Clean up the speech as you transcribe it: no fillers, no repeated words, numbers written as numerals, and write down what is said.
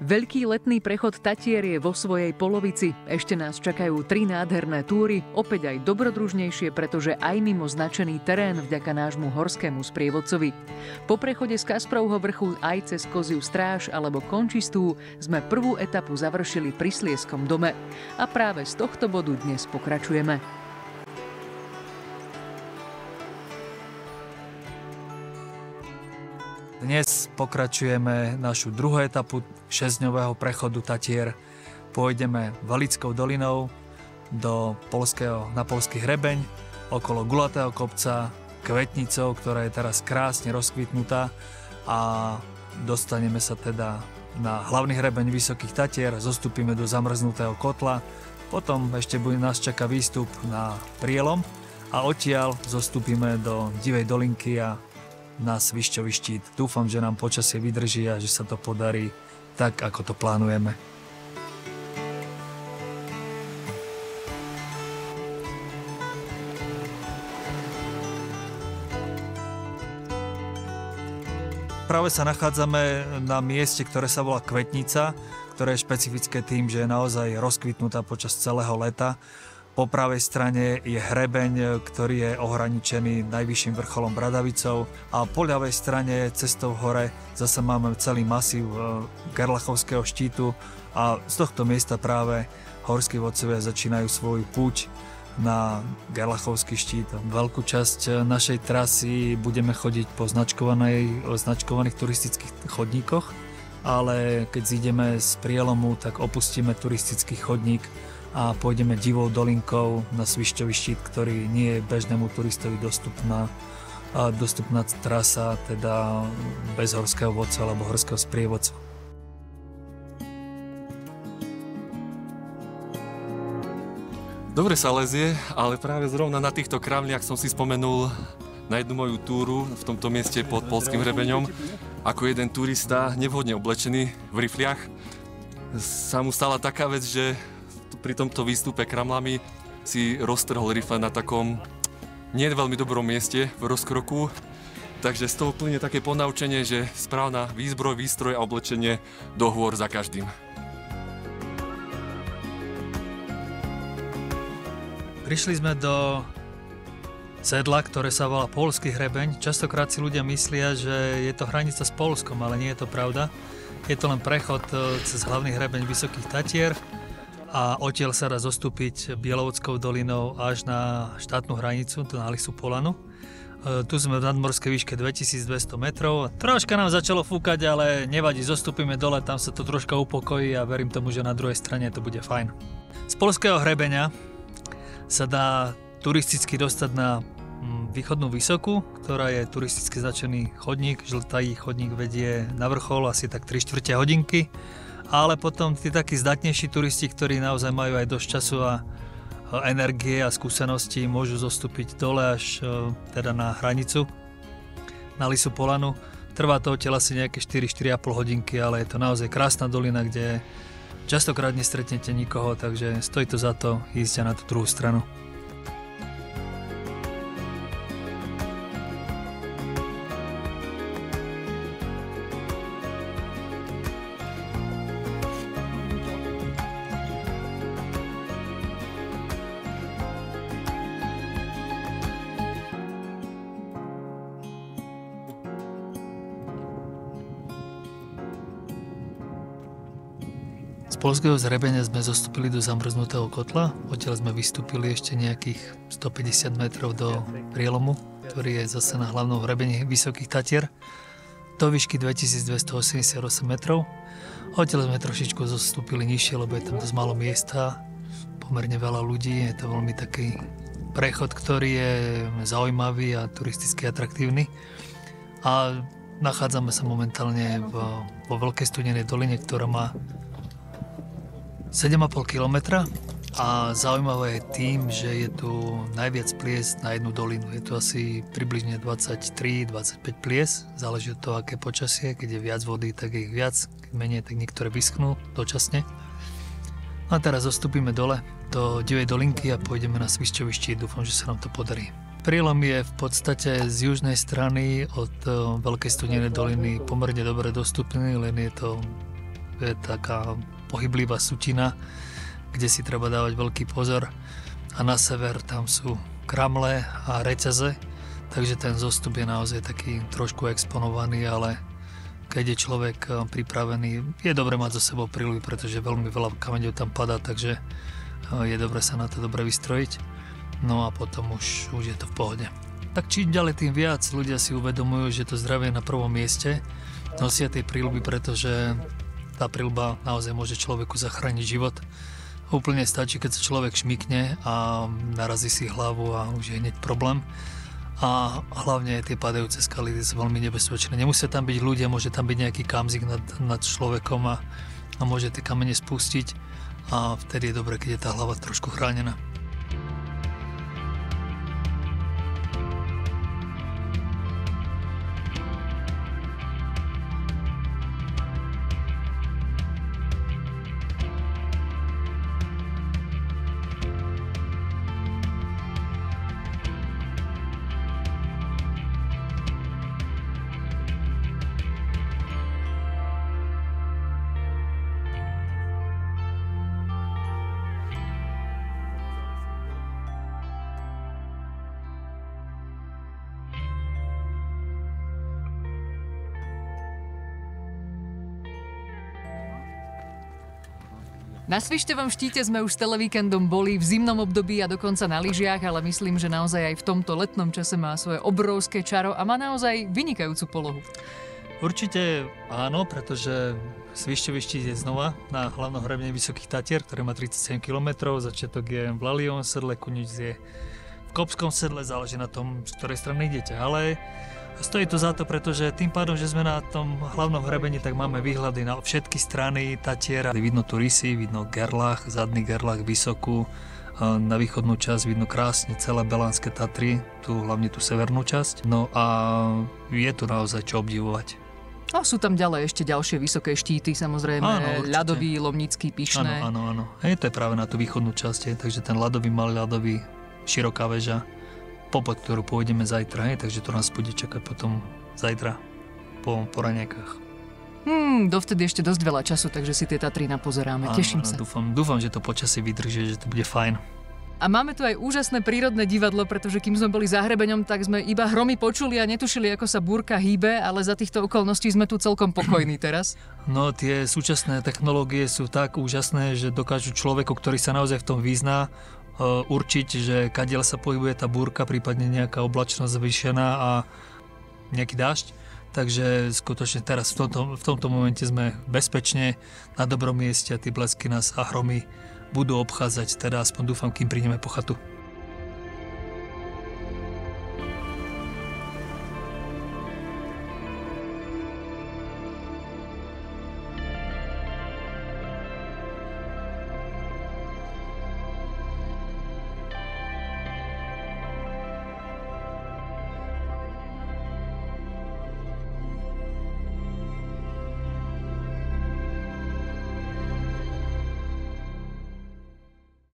Veľký letný prechod Tatier je vo svojej polovici. Ešte nás čakajú 3 nádherné túry, opäť aj dobrodružnejšie, pretože aj mimo značený terén vďaka nášmu horskému sprievodcovi. Po prechode z Kasprovho vrchu aj cez Koziu stráž alebo Končistú sme prvú etapu završili pri Slieskom dome. A práve z tohto bodu dnes pokračujeme. Dnes pokračujeme našu druhú etapu 6-dňového prechodu Tatier. Pôjdeme Valickou dolinou na Poľský hrebeň, okolo Gulatého kopca, Kvetnicou, ktorá je teraz krásne rozkvitnutá, a dostaneme sa teda na hlavný hrebeň Vysokých Tatier, zostúpime do zamrznutého kotla, potom ešte nás čaká výstup na Prielom a odtiaľ zostúpime do Divej dolinky a na Svišťový štít. Dúfam, že nám počasie vydrží a že sa to podarí tak, ako to plánujeme. Práve sa nachádzame na mieste, ktoré sa volá Kvetnica, ktoré je špecifické tým, že je naozaj rozkvitnutá počas celého leta. Po pravej strane je hrebeň, ktorý je ohraničený najvyšším vrcholom Bradavicou, a po ľavej strane cestou hore zase máme celý masív Gerlachovského štítu a z tohto miesta práve horskí vodcovia začínajú svoju púť na Gerlachovský štít. Veľkú časť našej trasy budeme chodiť po značkovaných turistických chodníkoch, ale keď zídeme z Prielomu, tak opustíme turistický chodník a pôjdeme Divou dolinkou na Svišťový štít, ktorý nie je bežnému turistovi dostupná trasa, teda bez horského vodca alebo horského sprievodcu. Dobre sa lezie, ale práve zrovna na týchto kravliach som si spomenul na jednu moju túru v tomto mieste pod Poľským hrebeňom. Ako jeden turista, nevhodne oblečený v rifliach, sa mu stala taká vec, že pri tomto výstupe kramlami si roztrhol rifle na takom nie veľmi dobrom mieste v rozkroku. Takže z toho plynie také ponaučenie, že správna výzbroj, výstroj a oblečenie do hôr za každým. Prišli sme do sedla, ktoré sa volá Poľský hrebeň. Častokrát si ľudia myslia, že je to hranica s Poľskom, ale nie je to pravda. Je to len prechod cez hlavný hrebeň Vysokých Tatier a odtiaľ sa dá zostúpiť Bielovodskou dolinou až na štátnu hranicu, na Lisu Polanu. Tu sme v nadmorskej výške 2200 metrov. Troška nám začalo fúkať, ale nevadí, zostúpime dole, tam sa to troška upokojí a verím tomu, že na druhej strane to bude fajn. Z Poľského hrebeňa sa dá turisticky dostať na Východnú Vysokú, ktorá je turisticky značený chodník. Žltý chodník vedie na vrchol asi tak 3/4 hodinky. Ale potom tí takí zdatnejší turisti, ktorí naozaj majú aj dosť času a energie a skúsenosti, môžu zostúpiť dole až teda na hranicu, na Lisu Polanu. Trvá to odtiaľ asi nejaké 4-4,5 hodinky, ale je to naozaj krásna dolina, kde častokrát nestretnete nikoho, takže stojí to za to ísť na tú druhú stranu. Z Poľského hrebeňa sme zostúpili do zamrznutého kotla, odtiaľ sme vystúpili ešte nejakých 150 metrov do Prielomu, ktorý je zase na hlavnom hrebení Vysokých Tatier, do výšky 2288 metrov. Odtiaľ sme trošičku zostúpili nižšie, lebo je tam dosť málo miesta, pomerne veľa ľudí, je to veľmi taký prechod, ktorý je zaujímavý a turisticky atraktívny. A nachádzame sa momentálne vo Veľkej studenej doline, ktorá má 7,5 kilometra a zaujímavé je tým, že je tu najviac plies na jednu dolinu. Je tu asi približne 23-25 plies, záleží od toho, aké počasie. Keď je viac vody, tak je ich viac, keď menej, tak niektoré vyschnú dočasne. A teraz zostúpime dole do Divej dolinky a pôjdeme na Svišťový štít. Dúfam, že sa nám to podarí. Prielom je v podstate z južnej strany od Veľkej studenej doliny pomerne dobre dostupný, len je to je taká pohyblivá sutina, kde si treba dávať veľký pozor. A na sever tam sú kramle a reťaze, takže ten zostup je naozaj taký trošku exponovaný, ale keď je človek pripravený, je dobre mať so sebou príľby, pretože veľmi veľa kameňov tam padá, takže je dobre sa na to dobre vystrojiť. No a potom už je to v pohode. Tak čím ďalej, tým viac ľudia si uvedomujú, že to zdravie je na prvom mieste. Nosia tie príľby, pretože tá príľba naozaj môže človeku zachrániť život. Úplne stačí, keď sa človek šmykne a narazí si hlavu a už je hneď problém. A hlavne tie padajúce skaly sú veľmi nebezpečné. Nemusia tam byť ľudia, môže tam byť nejaký kamzik nad človekom a môže tie kamene spustiť a vtedy je dobré, keď je tá hlava trošku chránená. Na Svišťovom štíte sme už celé víkendom boli, v zimnom období a dokonca na lyžiach, ale myslím, že naozaj aj v tomto letnom čase má svoje obrovské čaro a má naozaj vynikajúcu polohu. Určite áno, pretože Svišťový štít je znova na hlavnom hrebení Vysokých Tatier, ktoré má 37 km. Začiatok je v Laliovom sedle, koniec je v Kopskom sedle, záleží na tom, z ktorej strany idete. Ale stojí to za to, pretože tým pádom, že sme na tom hlavnom hrebení, tak máme výhľady na všetky strany Tatiera. Vidno tu rysy, vidno Gerlach, zadný Gerlach, Vysokú. Na východnú časť vidno krásne celé Belánske Tatry, hlavne tú severnú časť. No a je tu naozaj čo obdivovať. A sú tam ďalej ešte ďalšie vysoké štíty, samozrejme, áno, ľadový, Lomnický, Pyšné. Áno. To je práve na tú východnú časť, takže ten ľadový, malý ľadový, široká väža, popod, ktorú pôjdeme zajtra, takže to nás bude čakať potom zajtra po raňajkách. Dovtedy ešte dosť veľa času, takže si tie Tatry napozeráme. Teším sa. Dúfam, že to počasie vydrží, že to bude fajn. A máme tu aj úžasné prírodné divadlo, pretože kým sme boli za hrebeňom, tak sme iba hromy počuli a netušili, ako sa búrka hýbe, ale za týchto okolností sme tu celkom pokojní teraz. No, tie súčasné technológie sú tak úžasné, že dokážu človeku, ktorý sa naozaj v tom vyzná, určiť, že kadiaľ sa pohybuje tá búrka, prípadne nejaká oblačnosť zvýšená a nejaký dážď. Takže skutočne teraz v tomto momente sme bezpečne na dobrom mieste a tie blesky nás a hromy budú obchádzať, teda aspoň dúfam, kým prídeme po chatu.